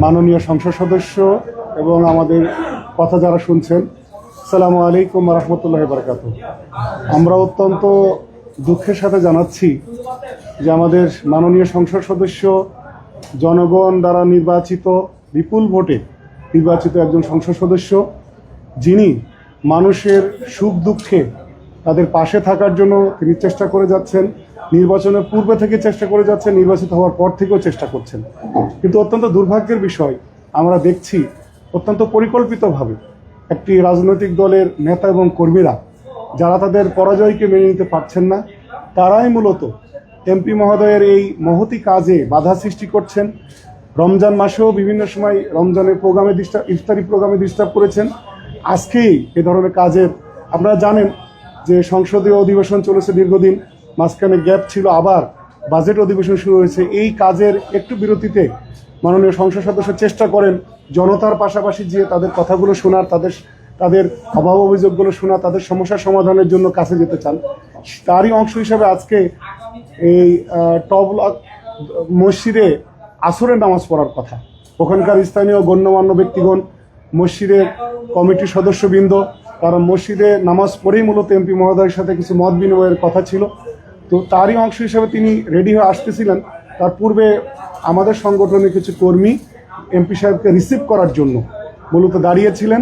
মাননীয় সংসদ সদস্য এবং আমাদের কথা যারা শুনছেন, আসসালামু আলাইকুম ওয়া রাহমাতুল্লাহি ওয়া বারাকাতুহু। আমরা অত্যন্ত দুঃখের সাথে জানাচ্ছি যে আমাদের মাননীয় সংসদ সদস্য জনগণ দ্বারা নির্বাচিত, বিপুল ভোটে নির্বাচিত একজন সংসদ সদস্য, যিনি মানুষের সুখ দুঃখে তাদের পাশে থাকার জন্য তিনি চেষ্টা করে যাচ্ছেন, নির্বাচনের পূর্বে থেকে চেষ্টা করে যাচ্ছেন, নির্বাচিত হওয়ার পর থেকেও চেষ্টা করছেন। কিন্তু অত্যন্ত দুর্ভাগ্যের বিষয়, আমরা দেখছি অত্যন্ত পরিকল্পিতভাবে একটি রাজনৈতিক দলের নেতা এবং কর্মীরা যারা তাদের পরাজয়কে মেনে নিতে পারছেন না, তারাই মূলত এমপি মহোদয়ের এই মহতি কাজে বাধা সৃষ্টি করছেন। রমজান মাসেও বিভিন্ন সময় রমজানের প্রোগ্রামে ইফতারি প্রোগ্রামে ডিস্টার্ব করেছেন। আজকেই এ ধরনের কাজের, আপনারা জানেন যে সংসদীয় অধিবেশন চলেছে দীর্ঘদিন, মাঝখানে গ্যাপ ছিল, আবার বাজেট অধিবেশন শুরু হয়েছে। এই কাজের একটু বিরতিতে মাননীয় সংসদ সদস্য চেষ্টা করেন জনতার পাশাপাশি যে তাদের কথাগুলো শোনার, তাদের অভাব অভিযোগগুলো শোনা, তাদের সমস্যার সমাধানের জন্য কাছে যেতে চান। তারই অংশ হিসাবে আজকে এই টবলক মসজিদে আসরের নামাজ পড়ার কথা। ওখানকার স্থানীয় গণ্যমান্য ব্যক্তিগণ, মসজিদের কমিটির সদস্যবৃন্দ, তারা মসজিদে নামাজ পড়েই মূলত এমপি মহোদয়ের সাথে কিছু মত বিনিময়ের কথা ছিল। তো তারই অংশ হিসেবে তিনি রেডি হয়ে আসতেছিলেন। তার পূর্বে আমাদের সংগঠনের কিছু কর্মী এমপি সাহেবকে রিসিভ করার জন্য মূলত দাঁড়িয়েছিলেন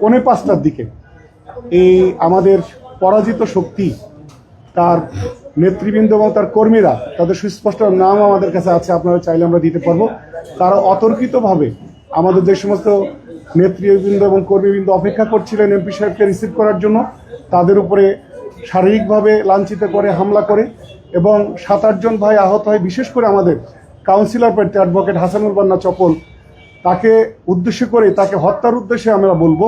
4:45টার দিকে। এই আমাদের পরাজিত শক্তি, তার নেতৃবৃন্দ এবং তার কর্মীরা, তাদের সুস্পষ্ট নাম আমাদের কাছে আছে, আপনারা চাইলে আমরা দিতে পারবো। তারা অতর্কিতভাবে আমাদের যে সমস্ত নেতৃবৃন্দ এবং কর্মীবৃন্দ অপেক্ষা করছিলেন এমপি সাহেবকে রিসিভ করার জন্য, তাদের উপরে শারীরিকভাবে লাঞ্ছিত করে, হামলা করে, এবং 7-8 জন ভাই আহত হয়। বিশেষ করে আমাদের কাউন্সিলর প্রার্থী অ্যাডভোকেট হাসানুল বান্না চপল, তাকে উদ্দেশ্য করে, তাকে হত্যার উদ্দেশ্যে আমরা বলবো,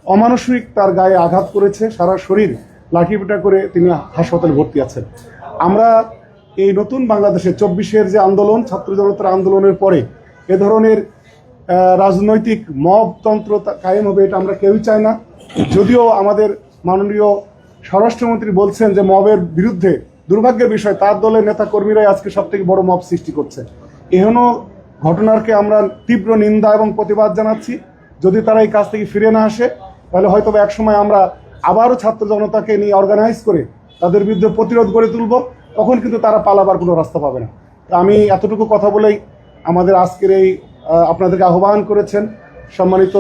অমানসিক তার গায়ে আঘাত করেছে, সারা শরীর লাঠিপেটা করে তিনি হাসপাতালে ভর্তি আছেন। আমরা এই নতুন বাংলাদেশে 24-এর যে আন্দোলন, ছাত্র জনতার আন্দোলনের পরে এ ধরনের রাজনৈতিক মবতন্ত্র কায়েম হবে, এটা আমরা কেউই চাই না। যদিও আমাদের মাননীয় স্বরাষ্ট্রমন্ত্রী বলছেন যে মবের বিরুদ্ধে, দুর্ভাগ্যের বিষয় তার দলের নেতা কর্মীরাই আজকে সব থেকে বড় মব সৃষ্টি করছে। এহেন ঘটনাকে আমরা তীব্র নিন্দা এবং প্রতিবাদ জানাচ্ছি। যদি তারা এই কাজ থেকে ফিরে না আসে, তাহলে হয়তো এক সময় আমরা আবারও ছাত্র জনতাকে নিয়ে অর্গানাইজ করে তাদের বিরুদ্ধে প্রতিরোধ গড়ে তুলব, তখন কিন্তু তারা পালাবার কোনো রাস্তা পাবে না। তা আমি এতটুকু কথা বলেই আমাদের আজকের এই আপনাদেরকে আহ্বান করেছেন সম্মানিত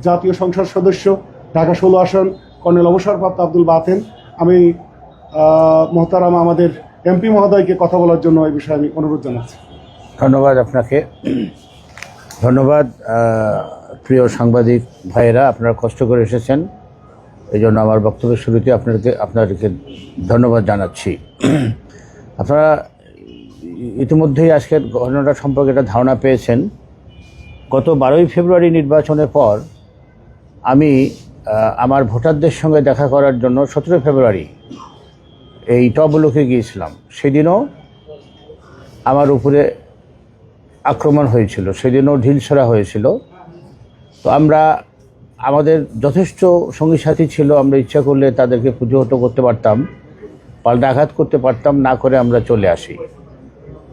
জাতীয় সংসদ সদস্য, ঢাকা 16 আসন কর্নেল অবসরপ্রাপ্ত আব্দুল বাতেন, আমি মোহতারাম আমাদের এমপি মহোদয়কে কথা বলার জন্য এই বিষয়ে আমি অনুরোধ জানাচ্ছি। ধন্যবাদ আপনাকে। ধন্যবাদ প্রিয় সাংবাদিক ভাইয়েরা, আপনারা কষ্ট করে এসেছেন, এই জন্য আমার বক্তব্যের শুরুতে আপনাদেরকে ধন্যবাদ জানাচ্ছি। আপনারা ইতিমধ্যেই আজকের ঘটনাটা সম্পর্কে একটা ধারণা পেয়েছেন। গত 12ই ফেব্রুয়ারি নির্বাচনের পর আমি আমার ভোটারদের সঙ্গে দেখা করার জন্য 17 ফেব্রুয়ারি এই টবলকে গিয়েছিলাম। সেদিনও আমার উপরে আক্রমণ হয়েছিল, সেদিনও ঢিলছোড়া হয়েছিল। তো আমাদের যথেষ্ট সঙ্গী সাথী ছিল, আমরা ইচ্ছা করলে তাদেরকে প্রতিহত করতে পারতাম, পাল্টা আঘাত করতে পারতাম, না করে আমরা চলে আসি।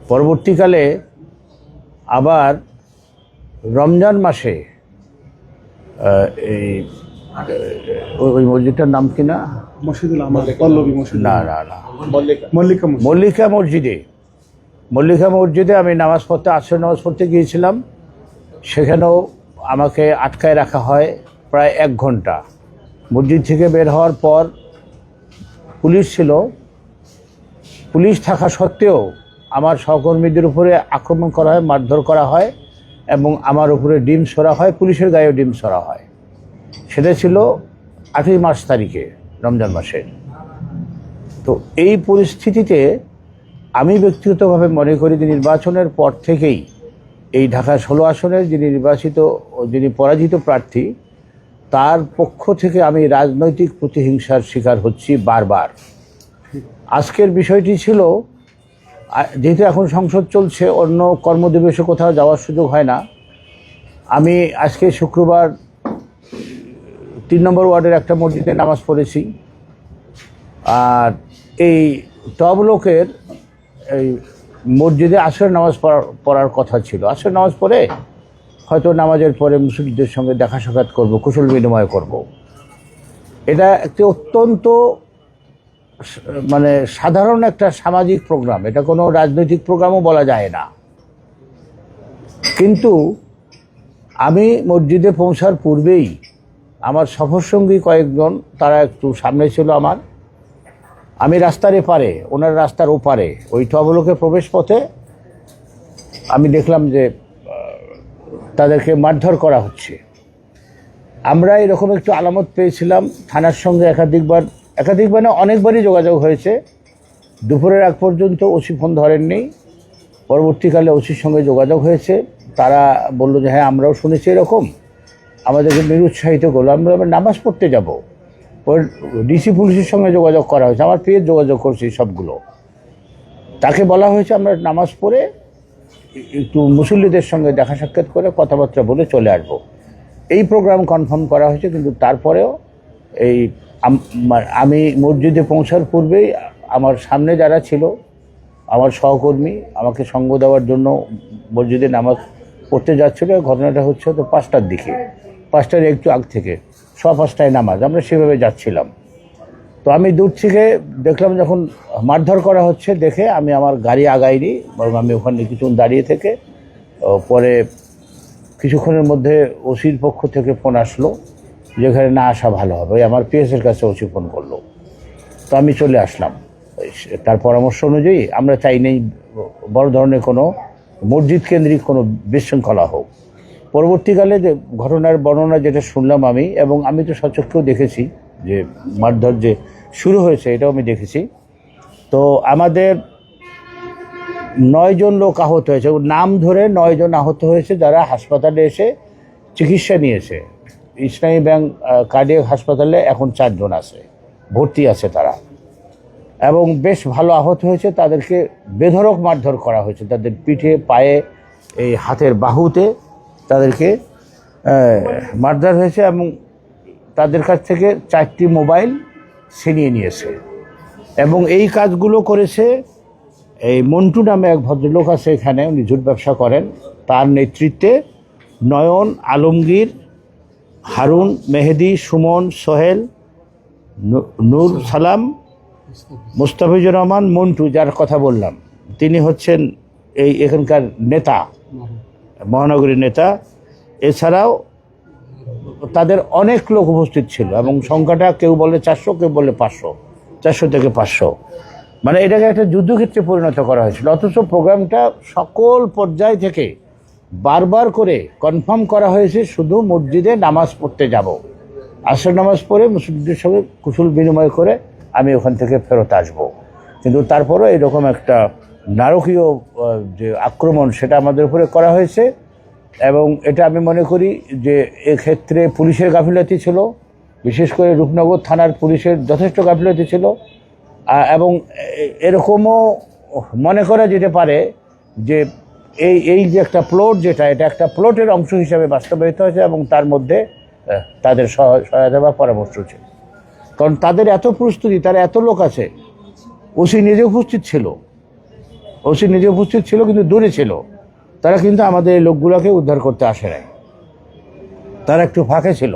পরবর্তীকালে আবার রমজান মাসে এই ওই মসজিদটার নাম কি না, মল্লিকা মসজিদে আমি নামাজ পড়তে, আসর নামাজ পড়তে গিয়েছিলাম। সেখানেও আমাকে আটকায় রাখা হয় প্রায় 1 ঘন্টা। মসজিদ থেকে বের হওয়ার পর পুলিশ ছিল, পুলিশ থাকা সত্ত্বেও আমার সহকর্মীদের উপরে আক্রমণ করা হয়, মারধর করা হয়, এবং আমার উপরে ডিম ছোড়া হয়, পুলিশের গায়েও ডিম ছোড়া হয়। সেটা ছিল 8ই মার্চ তারিখে, রমজান মাসে। তো এই পরিস্থিতিতে আমি ব্যক্তিগতভাবে মনে করি যে নির্বাচনের পর থেকেই এই ঢাকা 16 আসনের যিনি পরাজিত প্রার্থী, তার পক্ষ থেকে আমি রাজনৈতিক প্রতিহিংসার শিকার হচ্ছি বারবার। আজকের বিষয়টি ছিল, যেহেতু এখন সংসদ চলছে, অন্য কর্মদিবসে কোথাও যাওয়ার সুযোগ হয় না। আমি আজকে শুক্রবার 3 নম্বর ওয়ার্ডের একটা মসজিদে নামাজ পড়েছি। আর এই টবলকের এই মসজিদে আসরের নামাজ পড়ার কথা ছিল। আসরের নামাজ পড়ে হয়তো নামাজের পরে মুসল্লিদের সঙ্গে দেখা সাক্ষাৎ করব, কুশল বিনিময় করব। এটা একটি অত্যন্ত মানে সাধারণ একটা সামাজিক প্রোগ্রাম, এটা কোনো রাজনৈতিক প্রোগ্রামও বলা যায় না। কিন্তু আমি মসজিদে পৌঁছার পূর্বেই আমার সফরসঙ্গী কয়েকজন, তারা একটু সামনে ছিল আমার, আমি রাস্তার এপারে, ওনার রাস্তার ওপারে, ওই টবলকে প্রবেশ পথে আমি দেখলাম যে তাদেরকে মারধর করা হচ্ছে। আমরা এরকম একটু আলামত পেয়েছিলাম, থানার সঙ্গে একাধিকবার না অনেকবারই যোগাযোগ হয়েছে। দুপুরের আগ পর্যন্ত ওসি ফোন ধরেননি, পরবর্তীকালে ওসির সঙ্গে যোগাযোগ হয়েছে। তারা বলল যে হ্যাঁ আমরাও শুনেছি এরকম, আমাদেরকে নিরুৎসাহিত করলো। আমরা নামাজ পড়তে যাব, ডিসি পুলিশের সঙ্গে যোগাযোগ করা হয়েছে, আমার পেয়ে যোগাযোগ করছি সবগুলো। তাকে বলা হয়েছে আমরা নামাজ পড়ে একটু মুসল্লিদের সঙ্গে দেখা সাক্ষাৎ করে কথাবার্তা বলে চলে আসবো। এই প্রোগ্রাম কনফার্ম করা হয়েছে, কিন্তু তারপরেও আমি মসজিদে পৌঁছার পূর্বেই আমার সামনে যারা ছিল, আমার সহকর্মী, আমাকে সঙ্গ দেওয়ার জন্য মসজিদে নামাজ পড়তে যাচ্ছিল। ঘটনাটা হচ্ছে তো 5টার দিকে, 5টার একটু আগ থেকে, 5:15 নামাজ, আমরা সেভাবে যাচ্ছিলাম। তো আমি দূর থেকে দেখলাম যখন মারধর করা হচ্ছে, দেখে আমি আমার গাড়ি আগাইনি, বরং আমি ওখানে কিছুক্ষণ দাঁড়িয়ে থেকে পরে কিছুক্ষণের মধ্যে ওসির পক্ষ থেকে ফোন আসলো, যেখানে না আসা ভালো হবে। আমার পিএসের কাছে ওসি ফোন করলো, তো আমি চলে আসলাম। তার পরামর্শ অনুযায়ী আমরা চাই নেই বড় ধরনের কোনো মসজিদ কেন্দ্রিক কোনো বিশৃঙ্খলা হোক। পরবর্তীকালে যে ঘটনার বর্ণনা যেটা শুনলাম আমি, এবং আমি তো সচক্ষেও দেখেছি যে মারধর যে শুরু হয়েছে, এটাও আমি দেখেছি। তো আমাদের 9 জন লোক আহত হয়েছে, নাম ধরে 9 জন আহত হয়েছে, যারা হাসপাতালে এসে চিকিৎসা নিয়েছে। ইসলামী ব্যাংক কার্ডিয়াক হাসপাতালে এখন 4 জন আছে, ভর্তি আছে তারা, এবং বেশ ভালো আহত হয়েছে। তাদেরকে বেধড়ক মারধর করা হয়েছে, তাদের পিঠে, পায়ে, এই হাতের বাহুতে তাদেরকে মারধর হয়েছে, এবং তাদের কাছ থেকে 4টি মোবাইল ছিনিয়ে নিয়েছে। এবং এই কাজগুলো করেছে এই মন্টু নামে এক ভদ্রলোক আছে এখানে, উনি জুট ব্যবসা করেন, তার নেতৃত্বে নয়ন, আলমগীর, হারুন, মেহেদি, সুমন, সোহেল, নূর সালাম, মুস্তাফিজুর রহমান, মন্টু যার কথা বললাম, তিনি হচ্ছেন এখানকার নেতা, মহানগরীর নেতা। এছাড়াও তাদের অনেক লোক উপস্থিত ছিল, এবং সংখ্যাটা কেউ বলে 400, কেউ বলে 500, 400 থেকে 500। মানে এটাকে একটা যুদ্ধক্ষেত্রে পরিণত করা হয়েছিল। অথচ প্রোগ্রামটা সকল পর্যায় থেকে বারবার করে কনফার্ম করা হয়েছে শুধু মসজিদে নামাজ পড়তে যাব, আসর নামাজ পড়ে মুসল্লিদের সঙ্গে কুশল বিনিময় করে আমি ওখান থেকে ফেরত আসব। কিন্তু তারপরও এরকম একটা নারকীয় যে আক্রমণ, সেটা আমাদের উপরে করা হয়েছে। এবং এটা আমি মনে করি যে এক্ষেত্রে পুলিশের গাফিলতি ছিল, বিশেষ করে রূপনগর থানার পুলিশের যথেষ্ট গাফিলতি ছিল। এবং এরকমও মনে করা যেতে পারে যে এই যে একটা প্লট, এটা একটা প্লটের অংশ হিসাবে বাস্তবায়িত হয়েছে, এবং তার মধ্যে তাদের সহায়তা বা পরামর্শ ছিল। কারণ তাদের এত প্রস্তুতি, তারা এত লোক আছে। ওসি নিজে উপস্থিত ছিল, কিন্তু দূরে ছিল। তারা কিন্তু আমাদের এই লোকগুলোকে উদ্ধার করতে আসে নাই, তারা একটু ফাঁকে ছিল,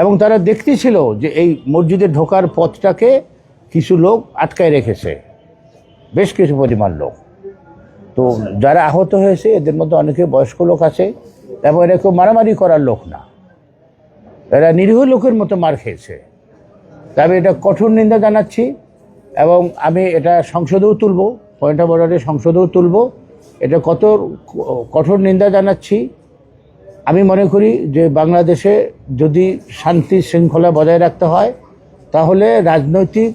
এবং তারা দেখতেছিল যে এই মসজিদে ঢোকার পথটাকে কিছু লোক আটকায় রেখেছে, বেশ কিছু পরিমাণ লোক। তো যারা আহত হয়েছে এদের মধ্যে অনেকে বয়স্ক লোক আছে, এবং এরা কেউ মারামারি করার লোক না, এরা নিরীহ লোকের মতো মার খেয়েছে। তবে এটা কঠোর নিন্দা জানাচ্ছি, এবং আমি এটা সংসদেও তুলব, পয়েন্ট অফ অর্ডারে সংসদেও তুলব। এটা কঠোর নিন্দা জানাচ্ছি। আমি মনে করি যে বাংলাদেশে যদি শান্তি শৃঙ্খলা বজায় রাখতে হয়, তাহলে রাজনৈতিক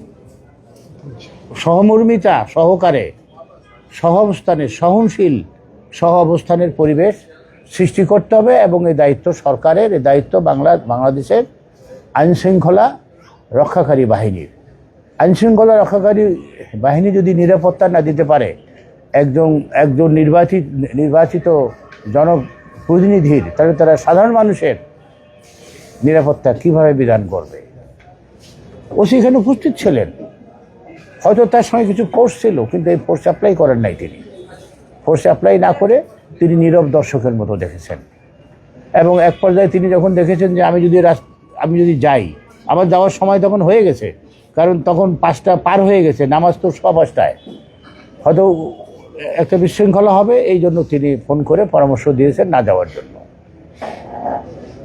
সহমর্মিতা সহকারে সহাবস্থানের, সহনশীল সহাবস্থানের পরিবেশ সৃষ্টি করতে হবে। এবং এই দায়িত্ব সরকারের, এই দায়িত্ব বাংলাদেশের আইনশৃঙ্খলা রক্ষাকারী বাহিনীর। আইনশৃঙ্খলা রক্ষাকারী বাহিনী যদি নিরাপত্তা না দিতে পারে একজন নির্বাচিত জনপ্রতিনিধির, তাহলে তারা সাধারণ মানুষের নিরাপত্তা কিভাবে বিধান করবে? ও সেখানে উপস্থিত ছিলেন, হয়তো তার সঙ্গে কিছু ফোর্স ছিল, কিন্তু এই ফোর্স অ্যাপ্লাই করেন নাই। তিনি ফোর্স অ্যাপ্লাই না করে তিনি নীরব দর্শকের মতো দেখেছেন। এবং এক পর্যায়ে তিনি যখন দেখেছেন যে আমি যদি যাই, আমার যাওয়ার সময় তখন হয়ে গেছে, কারণ তখন 5টা পার হয়ে গেছে, নামাজ তো 5টায়, হয়তো একটা বিশৃঙ্খলা হবে, এই জন্য তিনি ফোন করে পরামর্শ দিয়েছেন না যাওয়ার জন্য।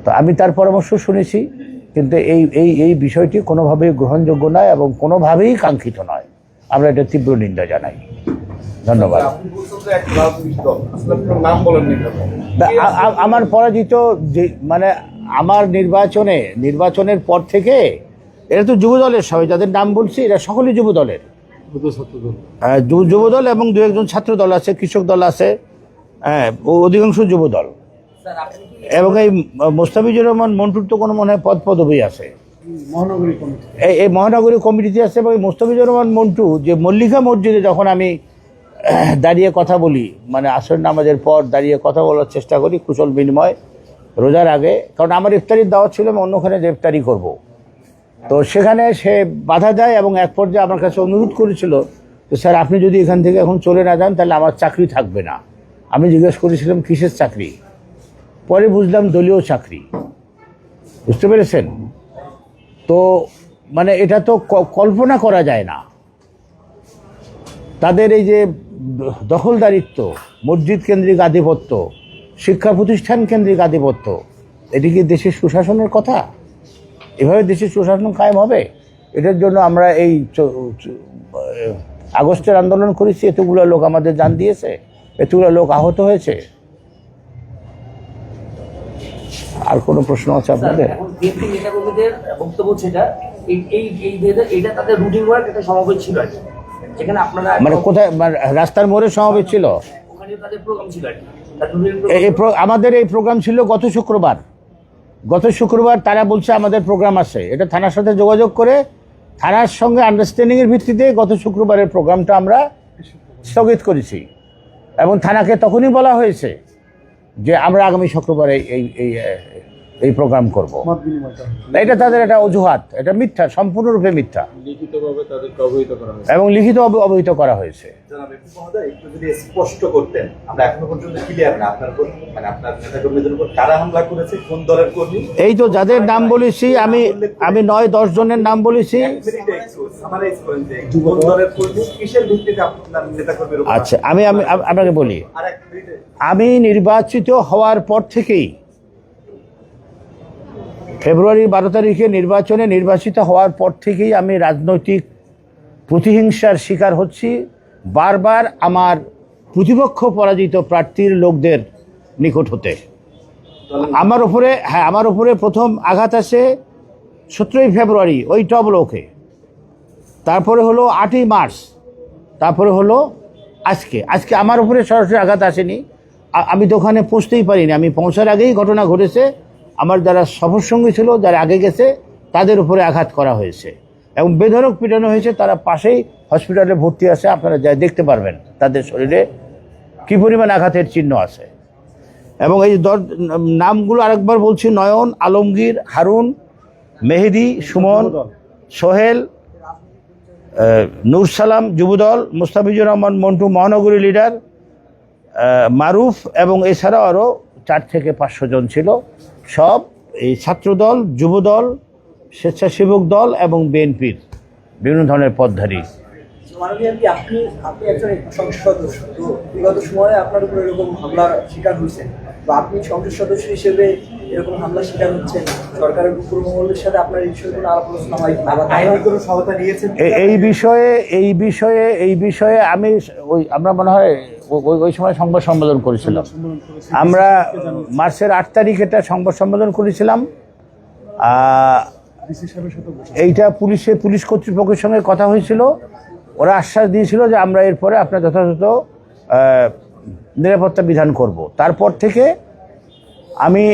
তো আমি তার পরামর্শ শুনেছি, কিন্তু এই বিষয়টি কোনোভাবেই গ্রহণযোগ্য নয় এবং কোনোভাবেই কাঙ্ক্ষিত নয়। আমরা এটা তীব্র নিন্দা জানাই। ধন্যবাদ। আমার পরাজিত যে মানে আমার নির্বাচনের পর থেকে এরা তো যুবদলের সবাই, যাদের নাম বলছি এরা সকলেই যুবদলের, যুবদল এবং 2-1জন ছাত্র দল আছে, কৃষক দল আছে, হ্যাঁ, অধিকাংশ যুবদল। এবং এই মোস্তাফিজুর রহমান মন্টুর তো কোনো মনে হয় পদবি আছে, এই মহানগরী কমিটিতে আছে। এবং মোস্তাফিজুর রহমান মন্টু যে মল্লিকা মসজিদে যখন আমি দাঁড়িয়ে কথা বলি, মানে আসর নামাজের পর দাঁড়িয়ে কথা বলার চেষ্টা করি কুশল বিনিময় রোজার আগে, কারণ আমার ইফতারির দাওয়াত ছিল আমি অন্যখানে যে ইফতারি করবো, তো সেখানে সে বাধা দেয় এবং এক পর্যায়ে আমার কাছে অনুরোধ করেছিল তো স্যার আপনি যদি এখান থেকে এখন চলে না যান তাহলে আমার চাকরি থাকবে না। আমি জিজ্ঞেস করেছিলাম কিসের চাকরি, পরে বুঝলাম দলীয় চাকরি। বুঝতে পেরেছেন? তো মানে এটা তো কল্পনা করা যায় না। তাদের এই যে দখলদারিত্ব, মসজিদ কেন্দ্রিক আধিপত্য, শিক্ষা প্রতিষ্ঠান কেন্দ্রিক আধিপত্য, এটি কি দেশের সুশাসনের কথা? এভাবে দেশের সুশাসন কায়েম হবে? এটার জন্য আমরা এই আগস্টের আন্দোলন করেছি, এতগুলো লোক আমাদের জান দিয়েছে, এতগুলো লোক আহত হয়েছে। আর কোনো প্রশ্ন আছে আপনাদের? বিএনপি নেতাকর্মীদের বক্তব্য যেটা এইটা তাদের রুটিন ওয়ার্ক, একটা সমাবেশ ছিল আর কি, যেখানে আপনারা মানে কোথায়, রাস্তার মোড়ে সমাবেশ ছিল? ওখানে তাদের প্রোগ্রাম ছিল আর কি। আমাদের এই প্রোগ্রাম ছিল গত শুক্রবার। তারা বলছে আমাদের প্রোগ্রাম আছে, এটা থানার সাথে যোগাযোগ করে থানার সঙ্গে আন্ডারস্ট্যান্ডিংয়ের ভিত্তিতে গত শুক্রবারের প্রোগ্রামটা আমরা স্থগিত করেছি। এবং থানাকে তখনই বলা হয়েছে যে আমরা আগামী শুক্রবারে এই প্রোগ্রাম করব। এটা তাদের একটা অজুহাত, এটা মিথ্যা, সম্পূর্ণরূপে মিথ্যা। লিখিতভাবে তাদেরকে অবহিত করা হয়েছে এবং লিখিত অবহিত করা হয়েছে। একটু যদি স্পষ্ট করতেন, আমরা এখনো পর্যন্ত ক্লিয়ার না আপনার উপর, মানে আপনার নেতাকর্মীদের উপর কারা হামলা করেছে, কোন দলের কর্মী। এই তো যাদের নাম বলেছি আমি 9-10 জনের নাম বলেছি। কোন দলের কর্মী, কিসের ভিত্তিতে আপনার নেতাকর্মীর উপর? আচ্ছা, আমি আপনাকে বলি, আমি নির্বাচিত হওয়ার পর থেকেই, ফেব্রুয়ারি 12 তারিখে নির্বাচিত হওয়ার পর থেকেই আমি রাজনৈতিক প্রতিহিংসার শিকার হচ্ছি। বারবার আমার প্রতিপক্ষ পরাজিত প্রার্থীর লোকদের নিকট হতে আমার উপরে প্রথম আঘাত আসে 17ই ফেব্রুয়ারি ওই টবলোকে, তারপরে হলো 8ই মার্চ, তারপরে হলো আজকে আমার উপরে সরাসরি আঘাত আসেনি, আমি তো ওখানে পৌঁছতেই পারিনি। আমি পৌঁছার আগেই ঘটনা ঘটেছে, আমার যারা সফরসঙ্গী ছিল, যারা আগে গেছে, তাদের উপরে আঘাত করা হয়েছে এবং বেধড়ক পিটানো হয়েছে। তারা পাশেই হসপিটালে ভর্তি আছে, আপনারা যাই দেখতে পারবেন তাদের শরীরে কী পরিমাণ আঘাতের চিহ্ন আছে। এবং এই নামগুলো আরেকবার বলছি: নয়ন, আলমগীর, হারুন, মেহেদি, সুমন, সোহেল, নূর সালাম যুবদল, মুস্তাফিজুর রহমান মন্টু মহানগরী লিডার, মারুফ, এবং এছাড়াও আরও 4 থেকে 500 জন ছিল। সব এই ছাত্রদল, যুবদল, স্বেচ্ছাসেবক দল এবং বিএনপির বিভিন্ন ধরনের পদধারী। আপনি একজন সংসদ সদস্য, তো বিগত সময়ে আপনার উপর এরকম হামলার শিকার হয়েছেন, তো আপনি সংসদ সদস্য হিসেবে এরকম হামলার শিকার হচ্ছেন, সরকারের পূর্বমহলের সাথে আপনার এই বিষয়ে কোনো আলাপ আলোচনা হয়? আইনি কোনো সহায়তা নিয়েছেন এই বিষয়ে আমরা মনে হয় ওই সময় সংবাদ সম্মেলন করেছিলাম। আমরা মার্চের 8 তারিখ এটা সংবাদ সম্মেলন করেছিলাম। এইটা পুলিশ কর্তৃপক্ষের সঙ্গে কথা হয়েছিল, ওরা আশ্বাস দিয়েছিল যে আমরা এরপরে আপনার যথাযথ নিরাপত্তা বিধান করব। তারপর থেকে আমি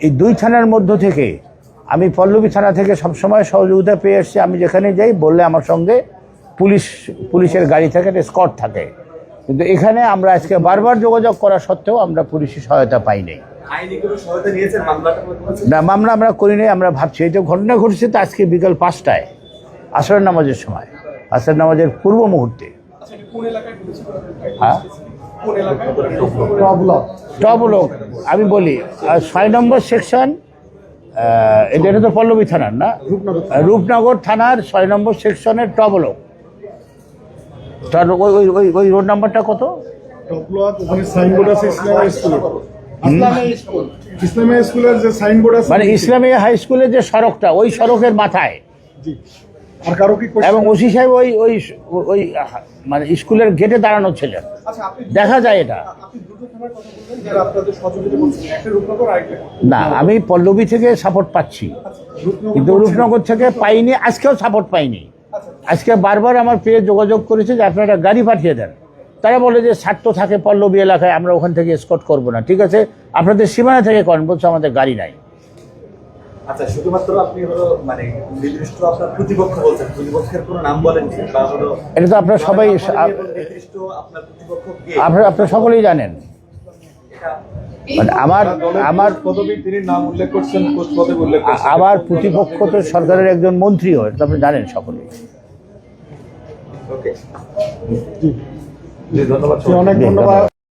এই 2 থানার মধ্য থেকে, আমি পল্লবী থানা থেকে সবসময় সহযোগিতা পেয়ে এসেছি। আমি যেখানে যাই বললে আমার সঙ্গে পুলিশের গাড়ি থাকে, স্কট থাকে, কিন্তু এখানে আমরা আজকে বারবার যোগাযোগ করা সত্ত্বেও আমরা পুলিশি সহায়তা পাইনি। না, মামলা আমরা করিনি। আমরা ভাবছি এই যে ঘটনা ঘটেছে তো আজকে বিকাল 5টায় আসরের নামাজের সময়, আসরের নামাজের পূর্ব মুহূর্তে। হ্যাঁ, কোন এলাকা করে ব্লক টবলক আমি বলি ৬ নম্বর সেকশন, এটা তো পল্লবী থানার না, রূপনগর থানার ৬ নম্বর সেকশনের টবলক। তার ওই রোড নাম্বারটা কত? ব্লক, ওখানে সাইনবোর্ড আছে ইসলামিয়া স্কুল, ইসলামিয়া স্কুলের যে সাইনবোর্ড আছে, মানে ইসলামিয়া হাই স্কুলের যে সড়কটা, ওই সড়কের মাথায়। জি। আর কারো কি question? এবং ওসি সাহেব ওই ওই ওই মানে স্কুলের গেটে দাঁড়ানো ছিলেন, আচ্ছা, আপনি দেখা যায় এটা। আপনি দুটো থানার কথা বললেন যারা আপনাদের সহযোগিতা করছেন, একটা রূপনগর আর একটা না, আমি পল্লবী থেকে সাপোর্ট পাচ্ছি, কিন্তু রূপনগর থেকে পাইনি, আজকেও সাপোর্ট পাইনি। আজকে বারবার আমার পেয়ে যোগাযোগ করেছে যে আপনারা গাড়ি পাঠিয়ে দেন। তারা বলে যে স্বার্থ থাকে পল্লবী এলাকায়, আমরা ওখান থেকে এসকর্ট করবো না। ঠিক আছে, আপনাদের সীমানা থেকে করেন, বলছে আমাদের গাড়ি নাই। আচ্ছা, শুধুমাত্র আপনি হলো মানে নির্দিষ্ট আপনার প্রতিপক্ষ বলছেন, প্রতিপক্ষের কোনো নাম বলেন বা হলো এটা তো আপনারা সবাই নির্দিষ্ট আপনার প্রতিপক্ষ কে? আপনারা সকলেই জানেন। মানে আমার পদবী তিনি নাম উল্লেখ করছেন, কোন পদে উল্লেখ করছেন? আমার প্রতিপক্ষ তো সরকারের একজন মন্ত্রীও, এটা তো আপনি জানেন সকলেই। ওকে, জি ধন্যবাদ। অনেক ধন্যবাদ।